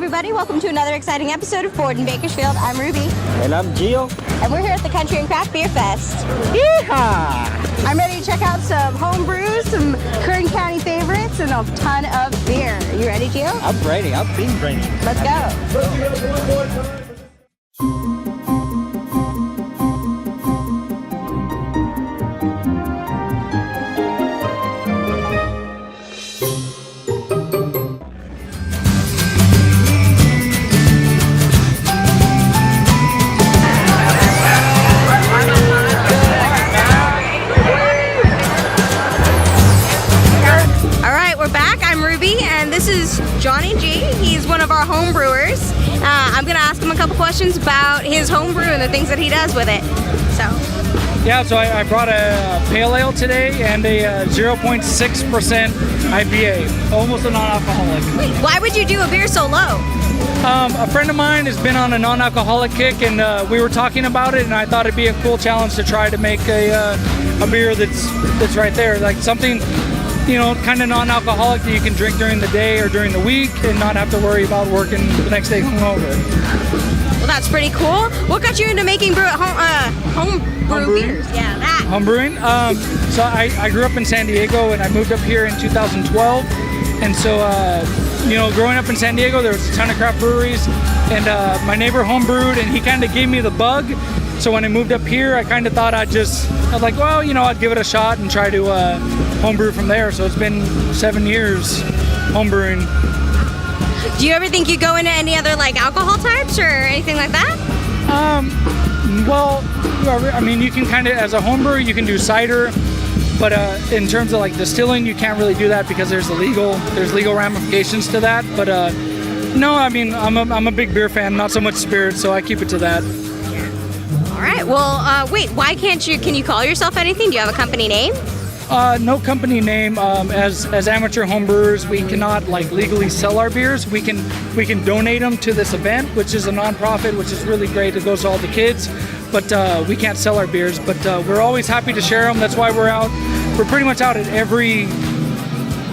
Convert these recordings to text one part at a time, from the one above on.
everybody. Welcome to another exciting episode of Ford in Bakersfield. I'm Ruby. And I'm Geo. And we're here at the Country and Craft Beer Fest. Yeehaw! I'm ready to check out some home brews, some Kern County favorites, and a ton of beer. You ready, Geo? I'm ready. I've been ready. Let's go. This is Johnny G. He's one of our home brewers. I'm going to ask him a couple questions about his home brew and the things that he does with it. So I brought a pale ale today and a 0.6% IPA, almost a non-alcoholic. Wait, why would you do a beer so low? A friend of mine has been on a non-alcoholic kick, and we were talking about it, and I thought it'd be a cool challenge to try to make a beer that's right there, like something, you know, kind of non-alcoholic that you can drink during the day or during the week and not have to worry about working the next day hungover. Well, that's pretty cool. What got you into making home brew beers? Yeah, that. Home brewing? So I grew up in San Diego and I moved up here in 2012. And so, you know, growing up in San Diego, there was a ton of craft breweries, and my neighbor home brewed, and he kind of gave me the bug. So when I moved up here, I kind of thought I was like, well, you know, I'd give it a shot and try to homebrew from there. So it's been 7 years homebrewing. Do you ever think you go into any other like alcohol types or anything like that? Well, I mean, you can kind of, as a homebrewer, you can do cider, but in terms of like distilling, you can't really do that because there's legal ramifications to that. But no, I mean, I'm a big beer fan, not so much spirit, so I keep it to that. All right. Well, wait. Why can't you? Can you call yourself anything? Do you have a company name? No company name. As amateur homebrewers, we cannot like legally sell our beers. We can donate them to this event, which is a nonprofit, which is really great. It goes to all the kids, but we can't sell our beers. But we're always happy to share them. That's why we're out. We're pretty much out at every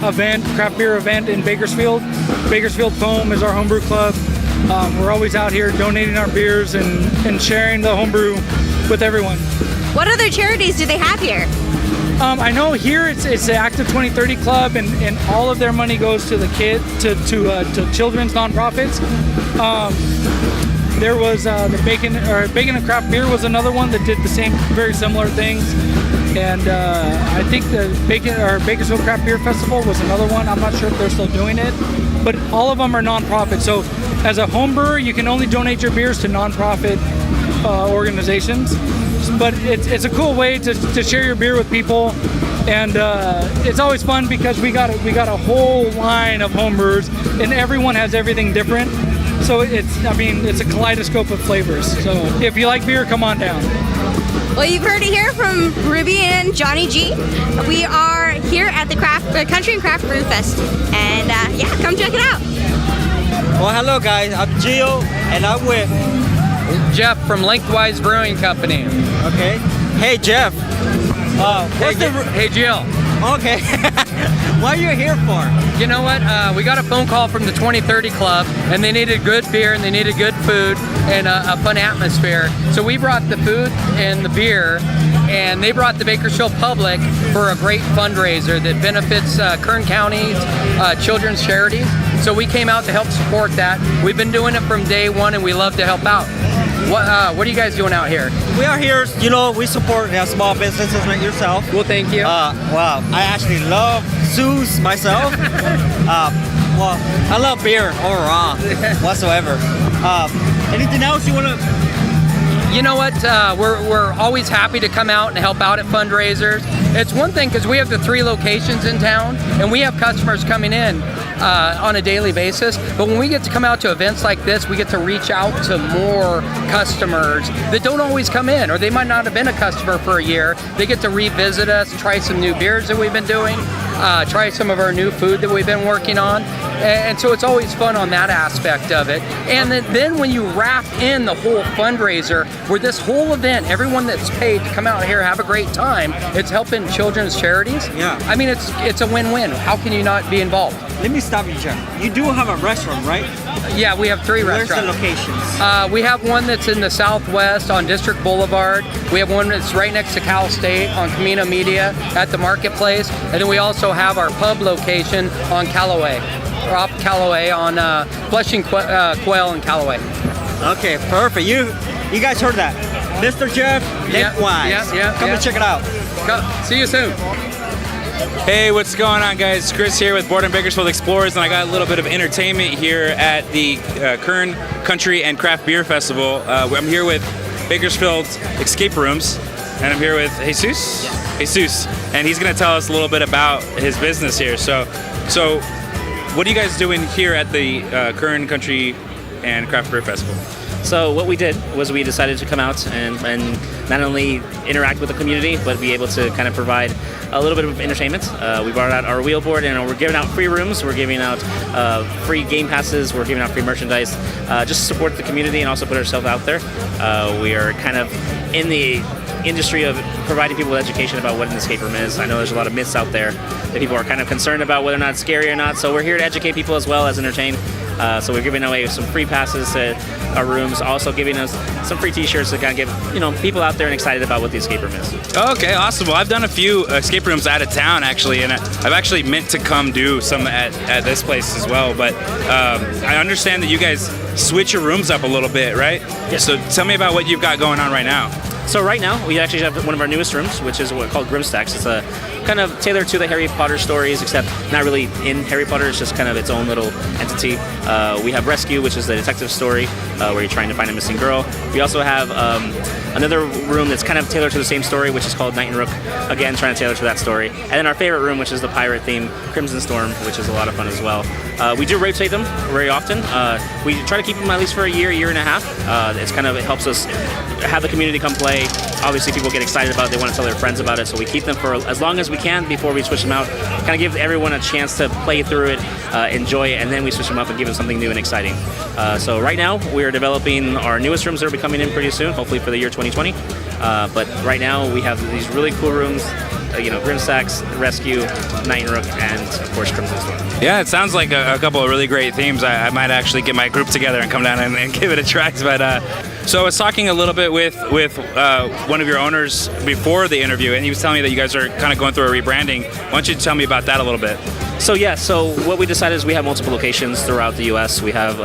event, craft beer event in Bakersfield. Bakersfield Foam is our homebrew club. We're always out here donating our beers and sharing the homebrew with everyone. What other charities do they have here? I know here it's the Active 2030 Club, and all of their money goes to the to children's nonprofits. There was the Bacon and Craft Beer was another one that did the same, very similar things. And I think the Bakersfield Craft Beer Festival was another one. I'm not sure if they're still doing it, but all of them are nonprofit. So as a home brewer, you can only donate your beers to nonprofit organizations. But it's a cool way to share your beer with people, and it's always fun because we got a whole line of homebrewers, and everyone has everything different. So it's a kaleidoscope of flavors. So if you like beer, come on down. Well, you've heard it here from Ruby and Johnny G. We are here at the Country and Craft Brew Fest, and yeah, come check it out. Well, hello guys. I'm Geo, and I'm with Jeff from Lengthwise Brewing Company. Okay. Hey Jeff. Hey Jill. Okay. What are you here for? You know what? We got a phone call from the 2030 Club, and they needed good beer and they needed good food and a fun atmosphere. So we brought the food and the beer, and they brought the Bakersfield public for a great fundraiser that benefits Kern County's children's charities. So we came out to help support that. We've been doing it from day one, and we love to help out. What are you guys doing out here? We are here, you know, we support small businesses like yourself. Well, thank you. Wow, I actually love zoos myself. Well, I love beer overall, whatsoever. Anything else you want to? You know what? We're always happy to come out and help out at fundraisers. It's one thing because we have the 3 locations in town, and we have customers coming in on a daily basis. But when we get to come out to events like this, we get to reach out to more customers that don't always come in, or they might not have been a customer for a year. They get to revisit us, try some new beers that we've been doing. try some of our new food that we've been working on. And so it's always fun on that aspect of it. And then when you wrap in the whole fundraiser, where this whole event, everyone that's paid to come out here, have a great time, it's helping children's charities. Yeah. I mean, it's a win-win. How can you not be involved? Let me stop you, Jeff. You do have a restaurant, right? Yeah, we have 3 Where's restaurants. the locations? We have one that's in the southwest on District Boulevard. We have one that's right next to Cal State on Camino Media at the Marketplace. And then we also have our pub location on Callaway, or off Callaway on Flushing Quail and Callaway. Okay, perfect. You guys heard that. Mr. Jeff, Neckwise. Come and check it out. See you soon. Hey, what's going on, guys? Chris here with Board and Bakersfield Explorers, and I got a little bit of entertainment here at the Kern Country and Craft Beer Festival. I'm here with Bakersfield Escape Rooms, and I'm here with Jesus. Jesus, and he's going to tell us a little bit about his business here. So, what are you guys doing here at the Kern Country and Craft Beer Festival? So what we did was we decided to come out and not only interact with the community, but be able to kind of provide a little bit of entertainment. We brought out our wheel board, and we're giving out free rooms, we're giving out free game passes, we're giving out free merchandise, just to support the community and also put ourselves out there. We are kind of in the industry of providing people with education about what an escape room is. I know there's a lot of myths out there that people are kind of concerned about whether or not it's scary or not, so we're here to educate people as well as entertain. So we're giving away some free passes to our rooms, also giving us some free t-shirts to kind of get people out there and excited about what the escape room is. Okay, awesome. Well, I've done a few escape rooms out of town actually, and I've actually meant to come do some at this place as well, but I understand that you guys switch your rooms up a little bit, right? Yes. So tell me about what you've got going on right now. So right now, we actually have one of our newest rooms, which is called Grimstacks. It's a kind of tailored to the Harry Potter stories, except not really in Harry Potter. It's just kind of its own little entity. We have Rescue, which is the detective story, where you're trying to find a missing girl. We also have another room that's kind of tailored to the same story, which is called Knight and Rook. Again, trying to tailor to that story. And then our favorite room, which is the pirate theme, Crimson Storm, which is a lot of fun as well. We do rotate them very often. We try to keep them at least for a year and a half. It helps us have the community come play. Obviously, people get excited about it. They want to tell their friends about it. So we keep them for as long as we can before we switch them out. Kind of give everyone a chance to play through it, enjoy it, and then we switch them up and give them something new and exciting. So right now, we're developing our newest rooms that will be coming in pretty soon, hopefully for the year 2020. But right now, we have these really cool rooms. Grimstacks, Rescue, Knight and Rook, and of course Crimson Storm. Yeah, it sounds like a couple of really great themes. I might actually get my group together and come down and give it a try. But so I was talking a little bit with one of your owners before the interview, and he was telling me that you guys are kind of going through a rebranding. Why don't you tell me about that a little bit? So what we decided is we have multiple locations throughout the U.S. We have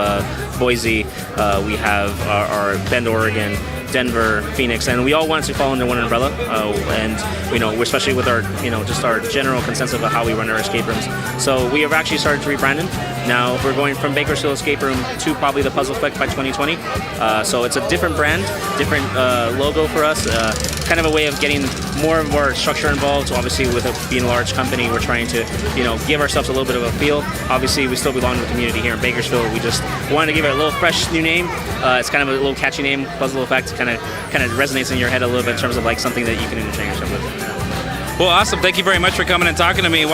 Boise, we have our Bend, Oregon, Denver, Phoenix, and we all wanted to fall under one umbrella. And we're especially with our just our general consensus of how we run our escape rooms. So we have actually started to rebrand them. Now we're going from Bakersfield Escape Room to probably the Puzzle Effect by 2020. So it's a different brand, different logo for us. Kind of a way of getting more and more structure involved. So obviously, with it being a large company, we're trying to give ourselves a little bit of a feel. Obviously, we still belong to the community here in Bakersfield. We just wanted to give it a little fresh new name. It's kind of a little catchy name, Puzzle Effect. Kind of resonates in your head a little bit in terms of like something that you can entertain yourself with. Well, awesome. Thank you very much for coming and talking to me.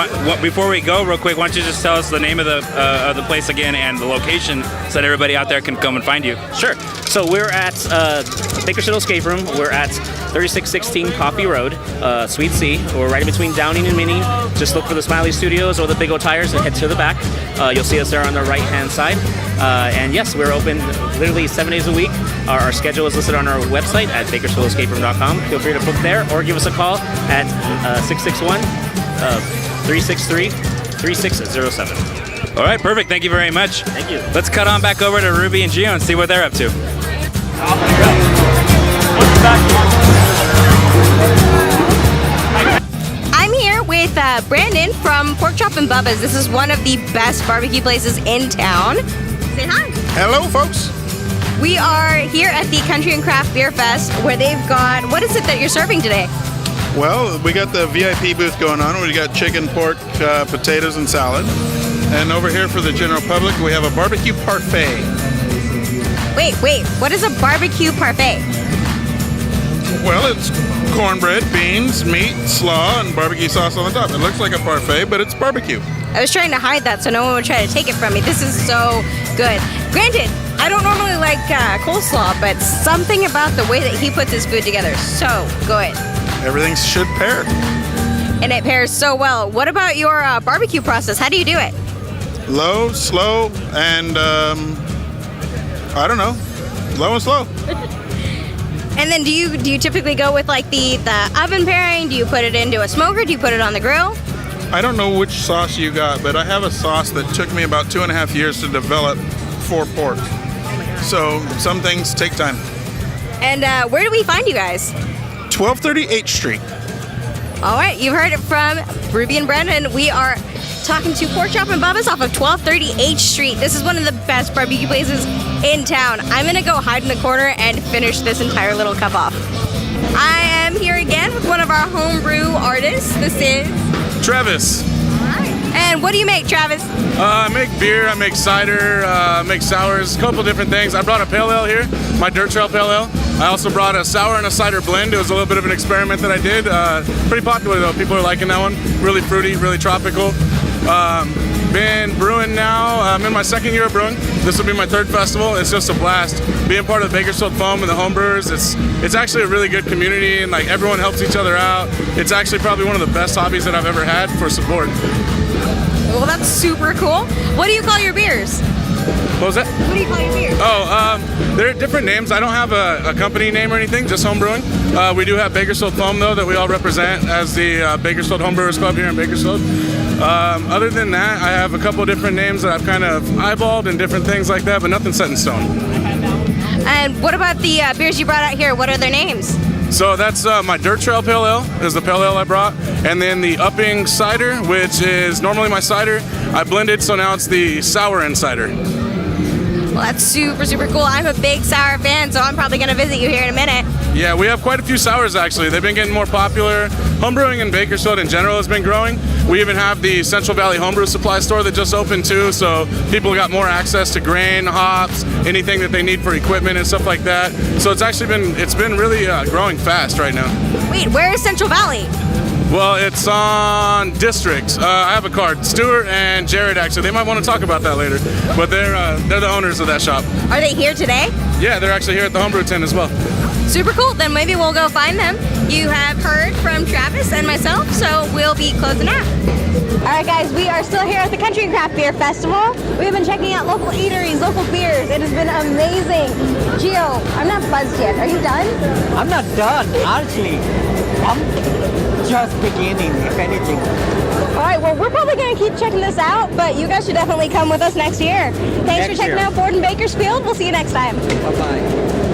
Before we go, real quick, why don't you just tell us the name of the place again and the location so that everybody out there can come and find you? Sure. So we're at Bakersfield Escape Room. We're at 3616 Coffee Road, Suite C. We're right in between Downing and Minnie. Just look for the Smiley Studios or the Big O Tires and head to the back. You'll see us there on the right-hand side. And yes, we're open literally 7 days a week. Our schedule is listed on our website at bakersfieldescaperoom.com. Feel free to book there or give us a call at 661-363-3607. All right, perfect. Thank you very much. Thank you. Let's cut on back over to Ruby and Geo and see what they're up to. I'm here with Brandon from Pork Chop and Bubba's. This is one of the best barbecue places in town. Say hi. Hello, folks. We are here at the Country and Craft Beer Fest, where they've got, what is it that you're serving today? Well, we got the VIP booth going on. We got chicken, pork, potatoes, and salad. And over here for the general public, we have a barbecue parfait. Wait, what is a barbecue parfait? Well, it's cornbread, beans, meat, slaw, and barbecue sauce on the top. It looks like a parfait, but it's barbecue. I was trying to hide that so no one would try to take it from me. This is so good. Granted, I don't normally like coleslaw, but something about the way that he puts his food together, so good. Everything should pair. And it pairs so well. What about your barbecue process? How do you do it? Low, slow, and I don't know, low and slow. And then do you typically go with like the oven pairing? Do you put it into a smoker? Do you put it on the grill? I don't know which sauce you got, but I have a sauce that took me about 2.5 years to develop for pork. So some things take time. And where do we find you guys? 1230 H Street. All right, you've heard it from Ruby and Brendan. We are talking to Pork Chop and Bubba's off of 1230 H Street. This is one of the best barbecue places in town. I'm gonna go hide in the corner and finish this entire little cup off. I am here again with one of our homebrew artists. This is Travis. And what do you make, Travis? I make beer, I make cider, make sours, a couple different things. I brought a pale ale here, my Dirt Trail Pale Ale. I also brought a sour and a cider blend. It was a little bit of an experiment that I did. Pretty popular though, people are liking that one. Really fruity, really tropical. Been brewing now. I'm in my second year of brewing. This will be my third festival. It's just a blast. Being part of the Bakersfield Foam and the homebrewers, it's actually a really good community and like everyone helps each other out. It's actually probably one of the best hobbies that I've ever had for support. Well, that's super cool. What do you call your beers? What was that? What do you call your beers? Oh, there are different names. I don't have a company name or anything, just home brewing. We do have Bakersfield Foam though that we all represent as the Bakersfield Homebrewers Club here in Bakersfield. Other than that, I have a couple different names that I've kind of eyeballed and different things like that, but nothing set in stone. And what about the beers you brought out here? What are their names? So that's my Dirt Trail Pale Ale is the pale ale I brought, and then the Upping Cider, which is normally my cider, I blended, so now it's the Sour and Cider. Well, that's super, super cool. I'm a big sour fan, so I'm probably going to visit you here in a minute. Yeah, we have quite a few sours actually. They've been getting more popular. Homebrewing in Bakersfield in general has been growing. We even have the Central Valley Homebrew Supply Store that just opened too, so people got more access to grain, hops, anything that they need for equipment and stuff like that. So it's been really growing fast right now. Wait, where is Central Valley? Well, it's on District. I have a card. Stuart and Jared actually. They might want to talk about that later, but they're the owners of that shop. Are they here today? Yeah, they're actually here at the Homebrew tent as well. Super cool. Then maybe we'll go find them. You have heard from Travis and myself, so we'll be closing out. All right, guys, we are still here at the Country and Craft Beer Festival. We've been checking out local eateries, local beers. It has been amazing. Geo, I'm not buzzed yet. Are you done? I'm not done, honestly. I'm just beginning, if anything. All right, well, we're probably going to keep checking this out, but you guys should definitely come with us next year. Thanks for checking out Board in Bakersfield. We'll see you next time. Bye-bye.